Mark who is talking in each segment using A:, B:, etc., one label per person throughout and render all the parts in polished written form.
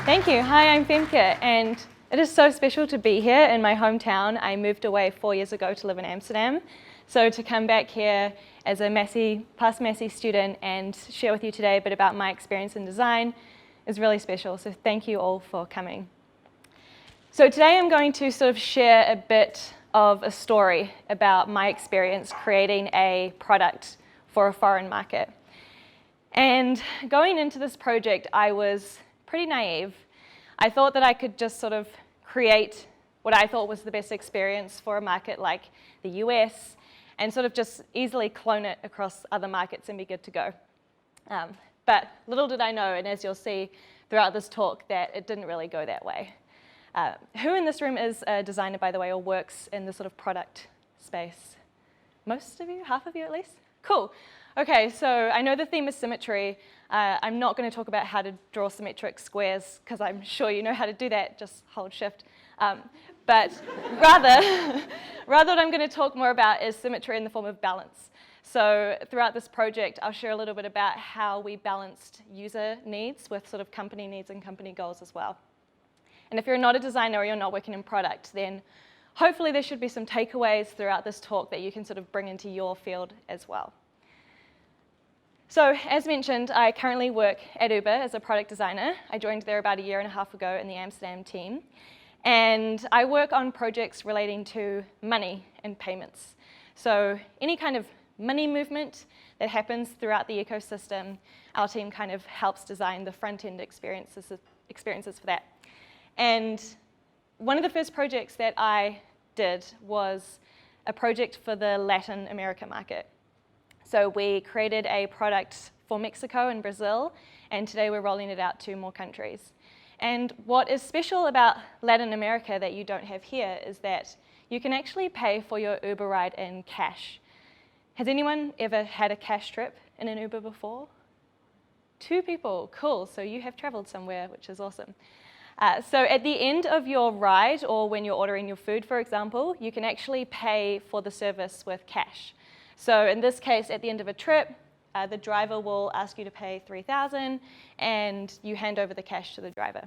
A: Thank you. Hi, I'm Femke, and it is so special to be here in my hometown. I moved away 4 years ago to live in Amsterdam. So to come back here as a past Massey student and share with you today a bit about my experience in design is really special. So thank you all for coming. So today I'm going to sort of share a bit of a story about my experience creating a product for a foreign market. And going into this project, I was pretty naive. I thought that I could just sort of create what I thought was the best experience for a market like the US and sort of just easily clone it across other markets and be good to go. But little did I know, and as you'll see throughout this talk, that it didn't really go that way. Who in this room is a designer, by the way, or works in the sort of product space? Most of you? Half of you at least? Cool. Okay, so I know the theme is symmetry. I'm not going to talk about how to draw symmetric squares, because I'm sure you know how to do that, just hold shift. But rather what I'm going to talk more about is symmetry in the form of balance. So throughout this project, I'll share a little bit about how we balanced user needs with sort of company needs and company goals as well. And if you're not a designer or you're not working in product, then hopefully there should be some takeaways throughout this talk that you can sort of bring into your field as well. So as mentioned, I currently work at Uber as a product designer. I joined there about 1.5 years ago in the Amsterdam team. And I work on projects relating to money and payments. So any kind of money movement that happens throughout the ecosystem, our team kind of helps design the front-end experiences for that. And one of the first projects that I did was a project for the Latin America market. So we created a product for Mexico and Brazil, and today we're rolling it out to more countries. And what is special about Latin America that you don't have here is that you can actually pay for your Uber ride in cash. Has anyone ever had a cash trip in an Uber before? 2 people, cool. So you have traveled somewhere, which is awesome. So at the end of your ride, or when you're ordering your food, for example, you can actually pay for the service with cash. So in this case, at the end of a trip, the driver will ask you to pay $3,000, and you hand over the cash to the driver.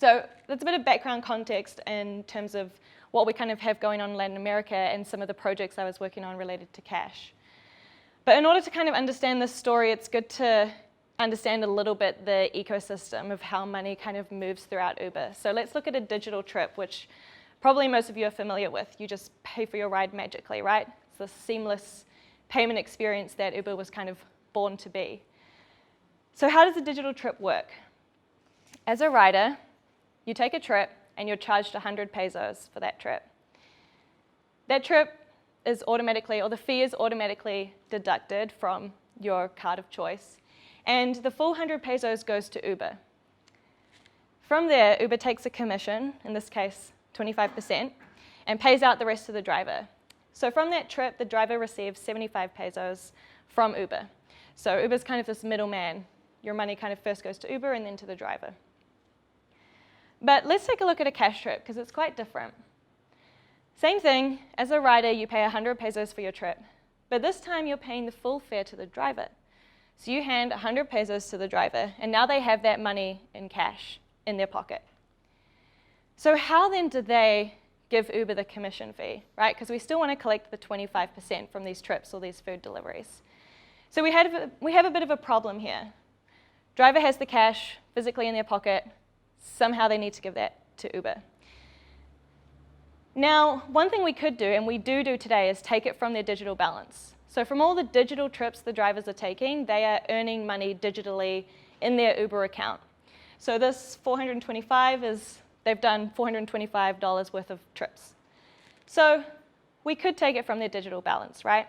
A: So that's a bit of background context in terms of what we kind of have going on in Latin America and some of the projects I was working on related to cash. But in order to kind of understand this story, it's good to understand a little bit the ecosystem of how money kind of moves throughout Uber. So let's look at a digital trip, which probably most of you are familiar with. You just pay for your ride magically, right? It's the seamless payment experience that Uber was kind of born to be. So how does a digital trip work? As a rider, you take a trip and you're charged 100 pesos for that trip. That trip is automatically, or the fee is automatically deducted from your card of choice, and the full 100 pesos goes to Uber. From there, Uber takes a commission, in this case 25%, and pays out the rest to the driver. So from that trip, the driver receives 75 pesos from Uber. So Uber's kind of this middleman. Your money kind of first goes to Uber and then to the driver. But let's take a look at a cash trip, because it's quite different. Same thing, as a rider, you pay 100 pesos for your trip, but this time you're paying the full fare to the driver. So you hand 100 pesos to the driver, and now they have that money in cash in their pocket. So how then do they give Uber the commission fee, right? Because we still want to collect the 25% from these trips or these food deliveries. So we have a bit of a problem here. Driver has the cash physically in their pocket. Somehow they need to give that to Uber. Now, one thing we could do, and we do today, is take it from their digital balance. So from all the digital trips the drivers are taking, they are earning money digitally in their Uber account. So this 425 is, they've done $425 worth of trips. So we could take it from their digital balance, right?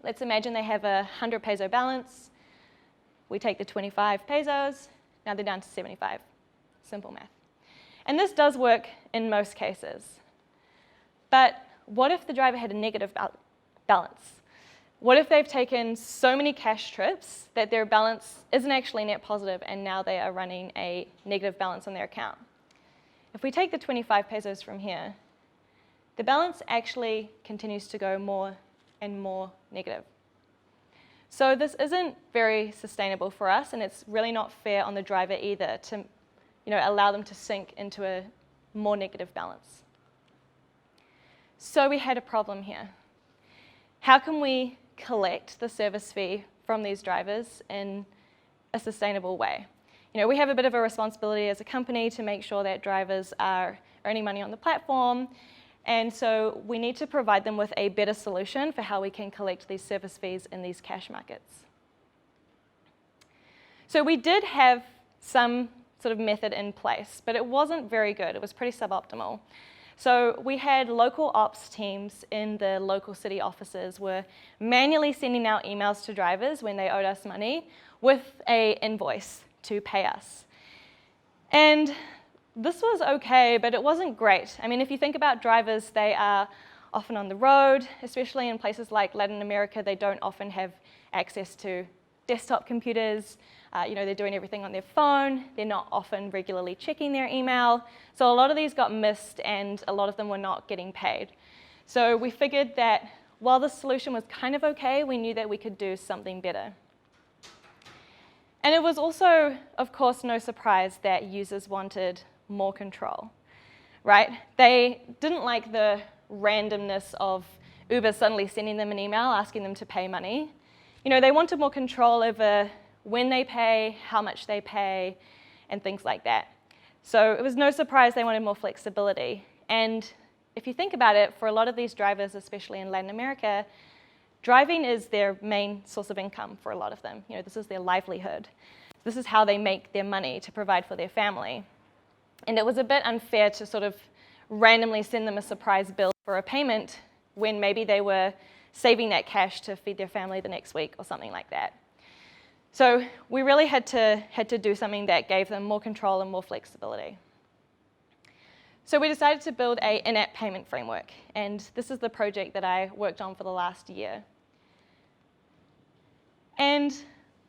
A: Let's imagine they have a 100 peso balance. We take the 25 pesos, now they're down to 75. Simple math. And this does work in most cases. But what if the driver had a negative balance? What if they've taken so many cash trips that their balance isn't actually net positive and now they are running a negative balance on their account? If we take the 25 pesos from here, the balance actually continues to go more and more negative. So this isn't very sustainable for us, and it's really not fair on the driver either to allow them to sink into a more negative balance. So we had a problem here. How can we collect the service fee from these drivers in a sustainable way? We have a bit of a responsibility as a company to make sure that drivers are earning money on the platform, and so we need to provide them with a better solution for how we can collect these service fees in these cash markets. So we did have some sort of method in place, but it wasn't very good. It was pretty suboptimal. So we had local ops teams in the local city offices were manually sending out emails to drivers when they owed us money with an invoice to pay us. And this was okay, but it wasn't great. I mean, if you think about drivers, they are often on the road, especially in places like Latin America. They don't often have access to desktop computers. They're doing everything on their phone. They're not often regularly checking their email. So a lot of these got missed, and a lot of them were not getting paid. So we figured that while the solution was kind of okay, we knew that we could do something better. And it was also, of course, no surprise that users wanted more control, right? They didn't like the randomness of Uber suddenly sending them an email asking them to pay money. They wanted more control over when they pay, how much they pay, and things like that. So it was no surprise they wanted more flexibility. And if you think about it, for a lot of these drivers, especially in Latin America, driving is their main source of income for a lot of them. This is their livelihood. This is how they make their money to provide for their family. And it was a bit unfair to sort of randomly send them a surprise bill for a payment when maybe they were saving that cash to feed their family the next week or something like that. So we really had to do something that gave them more control and more flexibility. So we decided to build an in-app payment framework, and this is the project that I worked on for the last year. And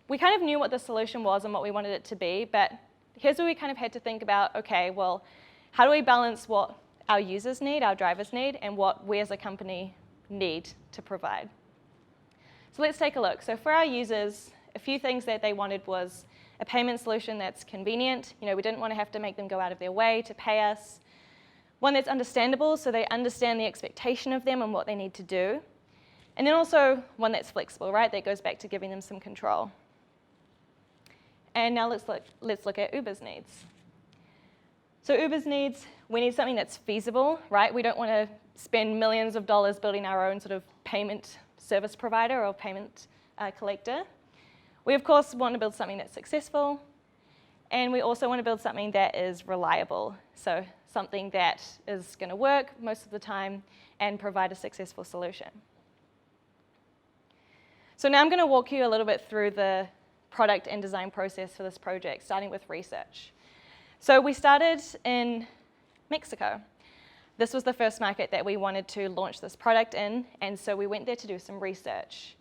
A: we kind of knew what the solution was and what we wanted it to be, but here's where we kind of had to think about, okay, well, how do we balance what our users need, our drivers need, and what we as a company need to provide? So let's take a look. So for our users, a few things that they wanted was a payment solution that's convenient. We didn't want to have to make them go out of their way to pay us. One that's understandable, so they understand the expectation of them and what they need to do. And then also one that's flexible, right? That goes back to giving them some control. And now let's look at Uber's needs. So Uber's needs, we need something that's feasible, right? We don't want to spend millions of dollars building our own sort of payment service provider or payment collector. We, of course, want to build something that's successful, and we also want to build something that is reliable, so something that is going to work most of the time and provide a successful solution. So now I'm going to walk you a little bit through the product and design process for this project, starting with research. So we started in Mexico. This was the first market that we wanted to launch this product in, and so we went there to do some research.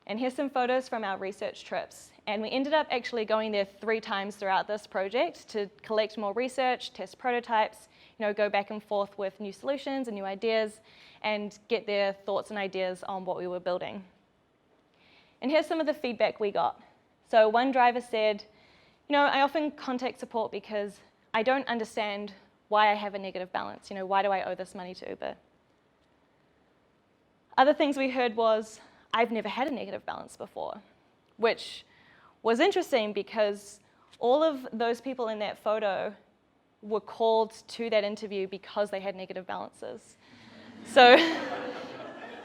A: And here's some photos from our research trips. And we ended up actually going there 3 times throughout this project to collect more research, test prototypes, go back and forth with new solutions and new ideas, and get their thoughts and ideas on what we were building. And here's some of the feedback we got. So one driver said, I often contact support because I don't understand why I have a negative balance. Why do I owe this money to Uber? Other things we heard was, I've never had a negative balance before, which was interesting because all of those people in that photo were called to that interview because they had negative balances. So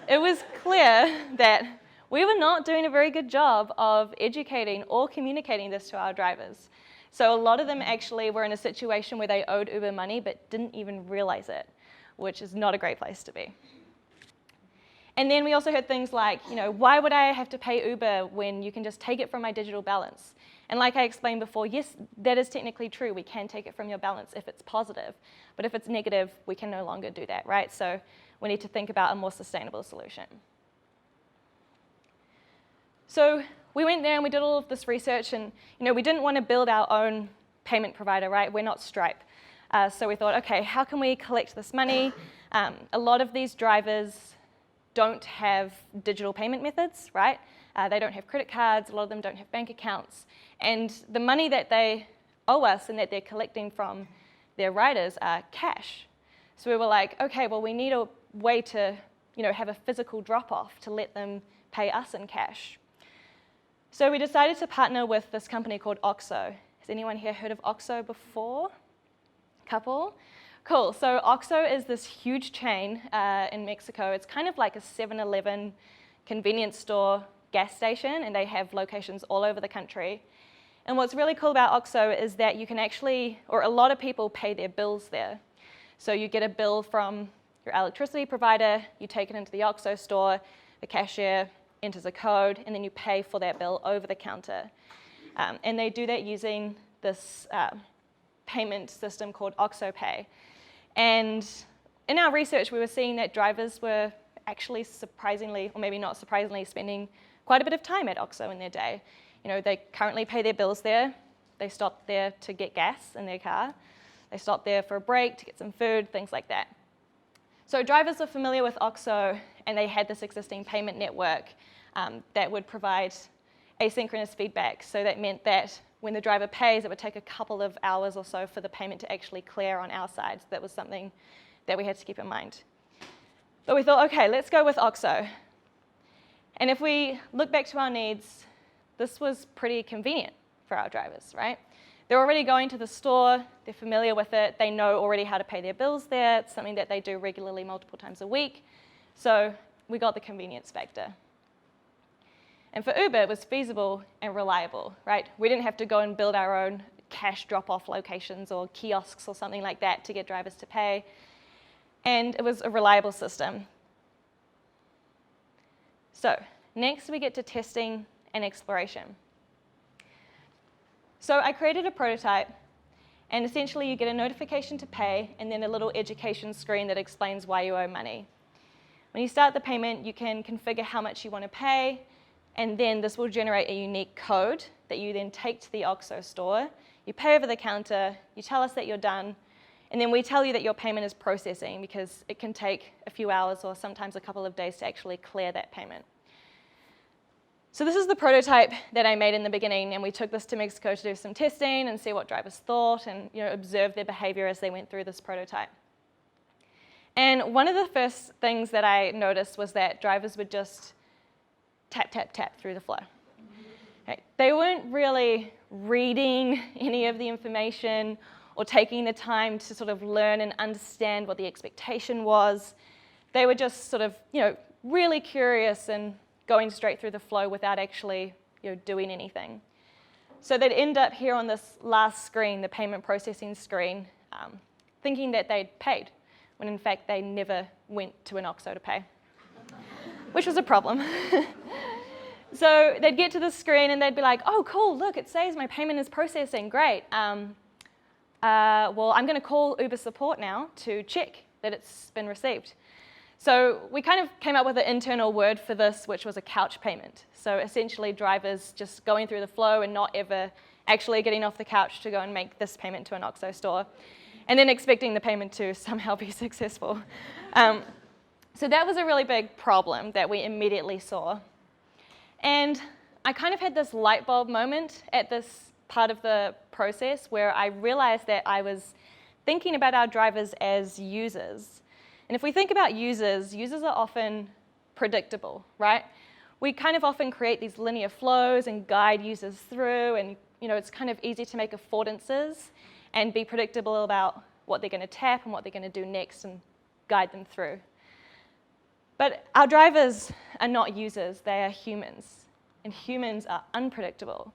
A: it was clear that we were not doing a very good job of educating or communicating this to our drivers. So a lot of them actually were in a situation where they owed Uber money but didn't even realize it, which is not a great place to be. And then we also heard things like, why would I have to pay Uber when you can just take it from my digital balance? And like I explained before, yes, that is technically true. We can take it from your balance if it's positive. But if it's negative, we can no longer do that, right? So we need to think about a more sustainable solution. So we went there and we did all of this research, and we didn't want to build our own payment provider, right? We're not Stripe. So we thought, okay, how can we collect this money? A lot of these drivers don't have digital payment methods, right? They don't have credit cards, a lot of them don't have bank accounts. And the money that they owe us and that they're collecting from their riders are cash. So we were like, okay, well, we need a way to have a physical drop-off to let them pay us in cash. So we decided to partner with this company called Oxxo. Has anyone here heard of Oxxo before? Couple? Cool. So Oxxo is this huge chain in Mexico. It's kind of like a 7-Eleven convenience store gas station, and they have locations all over the country. And what's really cool about Oxxo is that you can actually, or a lot of people pay their bills there. So you get a bill from your electricity provider, you take it into the Oxxo store, the cashier enters a code, and then you pay for that bill over the counter. And they do that using this payment system called Oxxo Pay. And in our research, we were seeing that drivers were actually surprisingly, or maybe not surprisingly, spending quite a bit of time at Oxxo in their day. They currently pay their bills there. They stop there to get gas in their car. They stop there for a break, to get some food, things like that. So drivers are familiar with Oxxo, and they had this existing payment network that would provide asynchronous feedback. So that meant that when the driver pays, it would take a couple of hours or so for the payment to actually clear on our side. So that was something that we had to keep in mind. But we thought, okay, let's go with Oxxo. And if we look back to our needs, this was pretty convenient for our drivers, right? They're already going to the store, they're familiar with it, they know already how to pay their bills there, it's something that they do regularly multiple times a week, so we got the convenience factor. And for Uber, it was feasible and reliable, right? We didn't have to go and build our own cash drop-off locations or kiosks or something like that to get drivers to pay, and it was a reliable system. So next we get to testing and exploration. So I created a prototype, and essentially you get a notification to pay and then a little education screen that explains why you owe money. When you start the payment, you can configure how much you want to pay, and then this will generate a unique code that you then take to the Oxxo store. You pay over the counter, you tell us that you're done, and then we tell you that your payment is processing because it can take a few hours or sometimes a couple of days to actually clear that payment. So this is the prototype that I made in the beginning, and we took this to Mexico to do some testing and see what drivers thought and observe their behavior as they went through this prototype. And one of the first things that I noticed was that drivers would just tap, tap, tap through the flow. Okay. They weren't really reading any of the information or taking the time to sort of learn and understand what the expectation was. They were just sort of, really curious and going straight through the flow without actually doing anything. So they'd end up here on this last screen, the payment processing screen, thinking that they'd paid, when in fact they never went to an Oxxo to pay, which was a problem. So they'd get to the screen and they'd be like, oh, cool, look, it says my payment is processing, great. Well, I'm going to call Uber support now to check that it's been received. So we kind of came up with an internal word for this, which was a couch payment. So essentially drivers just going through the flow and not ever actually getting off the couch to go and make this payment to an Oxxo store, and then expecting the payment to somehow be successful. So that was a really big problem that we immediately saw. And I kind of had this light bulb moment at this part of the process where I realized that I was thinking about our drivers as users. And if we think about users are often predictable, right? We kind of often create these linear flows and guide users through, and it's kind of easy to make affordances and be predictable about what they're going to tap and what they're going to do next and guide them through. But our drivers are not users, they are humans, and humans are unpredictable.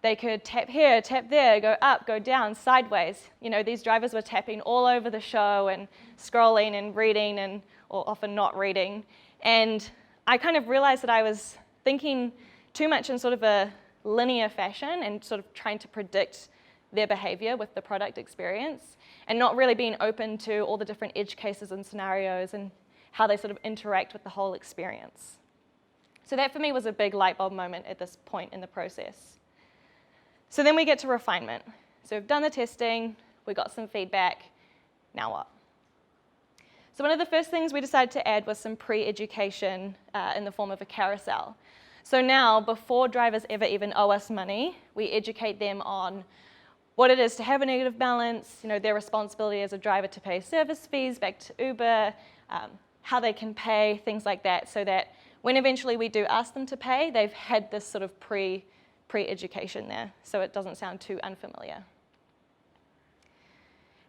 A: They could tap here, tap there, go up, go down, sideways. These drivers were tapping all over the show and scrolling and reading or often not reading. And I kind of realized that I was thinking too much in sort of a linear fashion and sort of trying to predict their behavior with the product experience and not really being open to all the different edge cases and scenarios and how they sort of interact with the whole experience. So that for me was a big light bulb moment at this point in the process. So then we get to refinement. So we've done the testing, we got some feedback, now what? So one of the first things we decided to add was some pre-education in the form of a carousel. So now, before drivers ever even owe us money, we educate them on what it is to have a negative balance, their responsibility as a driver to pay service fees back to Uber, how they can pay, things like that, so that when eventually we do ask them to pay, they've had this sort of pre-education there, so it doesn't sound too unfamiliar.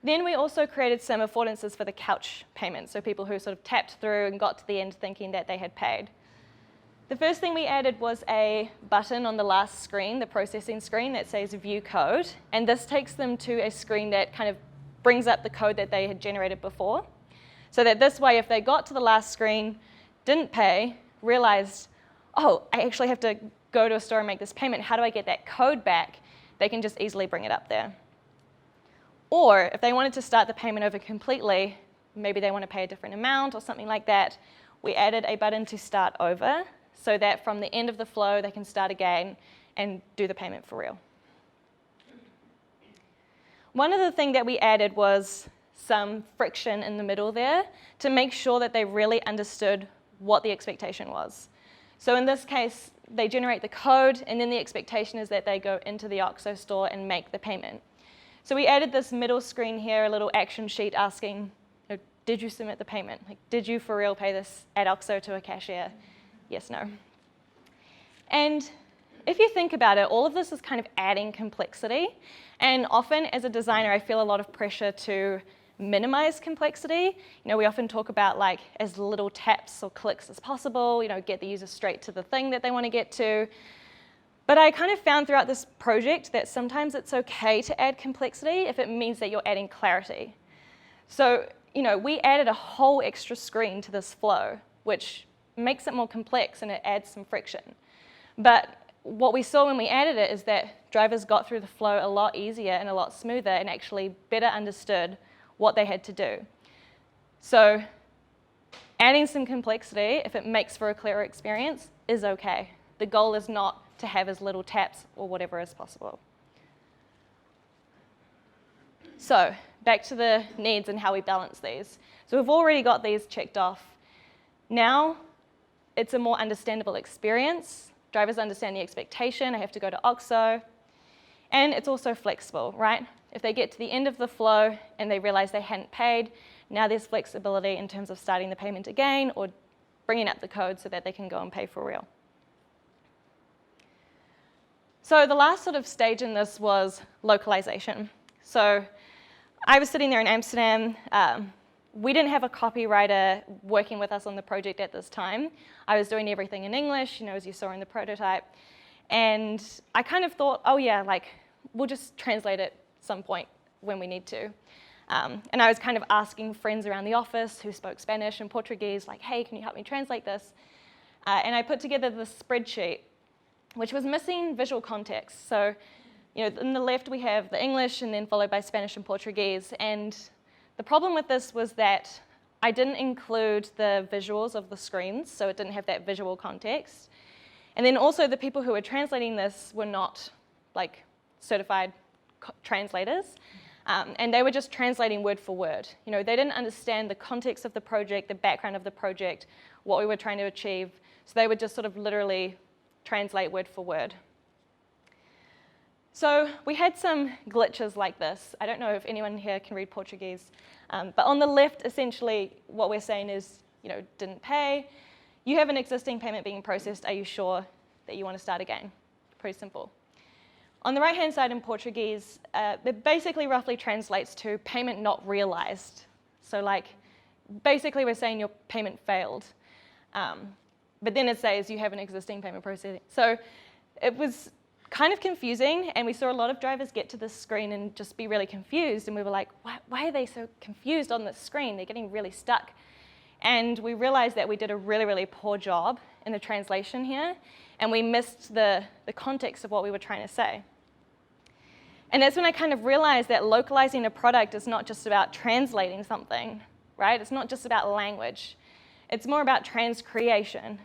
A: Then we also created some affordances for the couch payment, so people who sort of tapped through and got to the end thinking that they had paid. The first thing we added was a button on the last screen, the processing screen, that says View Code, and this takes them to a screen that kind of brings up the code that they had generated before, so that this way, if they got to the last screen, didn't pay, realized, oh, I actually have to go to a store and make this payment, how do I get that code back? They can just easily bring it up there. Or if they wanted to start the payment over completely, maybe they want to pay a different amount or something like that, we added a button to start over, so that from the end of the flow, they can start again and do the payment for real. One other thing that we added was some friction in the middle there to make sure that they really understood what the expectation was. So in this case, they generate the code, and then the expectation is that they go into the Oxxo store and make the payment. So we added this middle screen here, a little action sheet asking, did you submit the payment? Like, did you for real pay this at Oxxo to a cashier? Yes, no. And if you think about it, all of this is kind of adding complexity. And often as a designer, I feel a lot of pressure to minimize complexity. We often talk about like as little taps or clicks as possible, get the user straight to the thing that they want to get to. But I kind of found throughout this project that sometimes it's okay to add complexity if it means that you're adding clarity. So, we added a whole extra screen to this flow, which makes it more complex and it adds some friction. But what we saw when we added it is that drivers got through the flow a lot easier and a lot smoother and actually better understood what they had to do. So adding some complexity, if it makes for a clearer experience, is okay. The goal is not to have as little taps or whatever as possible. So back to the needs and how we balance these. So we've already got these checked off. Now it's a more understandable experience. Drivers understand the expectation. I have to go to Oxxo. And it's also flexible, right? If they get to the end of the flow and they realize they hadn't paid, now there's flexibility in terms of starting the payment again or bringing up the code so that they can go and pay for real. So the last sort of stage in this was localization. So I was sitting there in Amsterdam. We didn't have a copywriter working with us on the project at this time. I was doing everything in English, as you saw in the prototype. And I kind of thought, oh yeah, we'll just translate it some point when we need to. And I was kind of asking friends around the office who spoke Spanish and Portuguese, like, hey, can you help me translate this? And I put together this spreadsheet, which was missing visual context. So, on the left we have the English and then followed by Spanish and Portuguese. And the problem with this was that I didn't include the visuals of the screens, so it didn't have that visual context. And then also the people who were translating this were not certified translators. And they were just translating word for word. They didn't understand the context of the project, the background of the project, what we were trying to achieve. So they would just sort of literally translate word for word. So we had some glitches like this. I don't know if anyone here can read Portuguese. But on the left, essentially, what we're saying is, didn't pay. You have an existing payment being processed. Are you sure that you want to start again? Pretty simple. On the right-hand side in Portuguese, it basically roughly translates to payment not realized. So basically we're saying your payment failed. But then it says you have an existing payment processing. So it was kind of confusing, and we saw a lot of drivers get to this screen and just be really confused, and we were like, why are they so confused on this screen? They're getting really stuck. And we realized that we did a really, really poor job in the translation here, and we missed the context of what we were trying to say. And that's when I kind of realized that localizing a product is not just about translating something, right? It's not just about language. It's more about transcreation.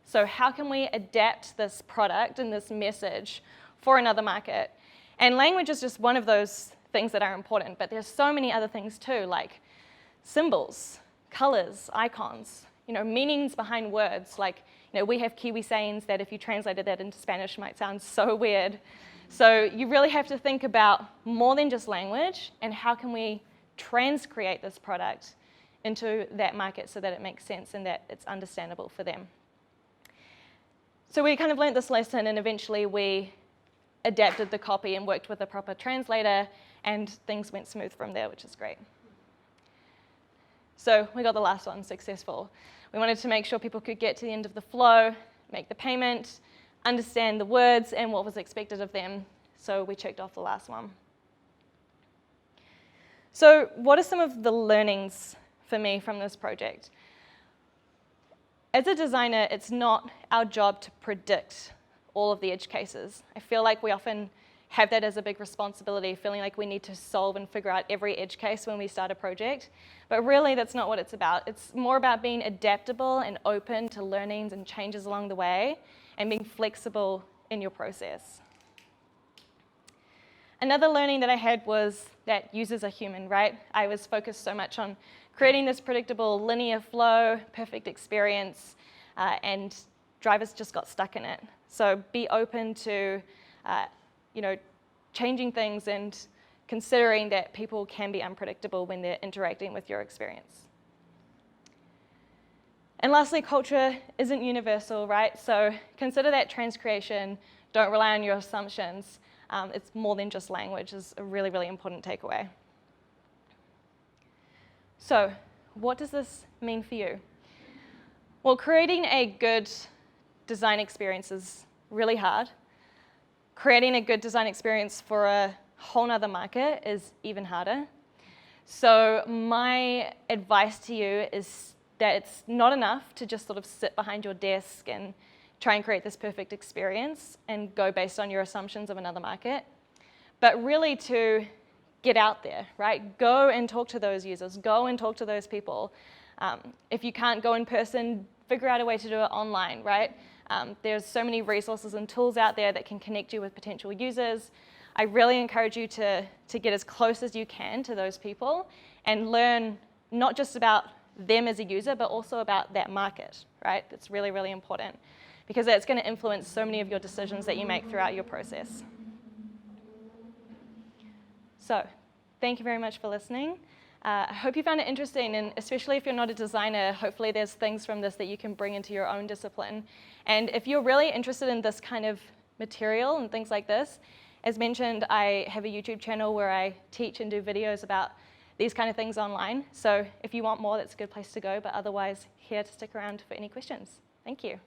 A: So how can we adapt this product and this message for another market? And language is just one of those things that are important, but there's so many other things too, like symbols, colors, icons, meanings behind words. We have Kiwi sayings that if you translated that into Spanish might sound so weird. So you really have to think about more than just language and how can we trans-create this product into that market so that it makes sense and that it's understandable for them. So we kind of learned this lesson, and eventually we adapted the copy and worked with a proper translator, and things went smooth from there, which is great. So we got the last one successful. We wanted to make sure people could get to the end of the flow, make the payment, understand the words and what was expected of them. So we checked off the last one. So what are some of the learnings for me from this project? As a designer, it's not our job to predict all of the edge cases. I feel like we often have that as a big responsibility, feeling like we need to solve and figure out every edge case when we start a project. But really, that's not what it's about. It's more about being adaptable and open to learnings and changes along the way, and being flexible in your process. Another learning that I had was that users are human, right? I was focused so much on creating this predictable linear flow, perfect experience, and drivers just got stuck in it. So be open to changing things and considering that people can be unpredictable when they're interacting with your experience. And lastly, culture isn't universal, right? So consider that transcreation. Don't rely on your assumptions. It's more than just language is a really, really important takeaway. So what does this mean for you? Well, creating a good design experience is really hard. Creating a good design experience for a whole nother market is even harder. So my advice to you is that it's not enough to just sort of sit behind your desk and try and create this perfect experience and go based on your assumptions of another market, but really to get out there, right? Go and talk to those users, go and talk to those people. If you can't go in person, figure out a way to do it online, right? There's so many resources and tools out there that can connect you with potential users. I really encourage you to get as close as you can to those people and learn not just about them as a user, but also about that market, right? That's really, really important because that's going to influence so many of your decisions that you make throughout your process. So, thank you very much for listening. I hope you found it interesting, and especially if you're not a designer, hopefully there's things from this that you can bring into your own discipline. And if you're really interested in this kind of material and things like this, as mentioned, I have a YouTube channel where I teach and do videos about these kind of things online. So if you want more, that's a good place to go, but otherwise, here to stick around for any questions. Thank you.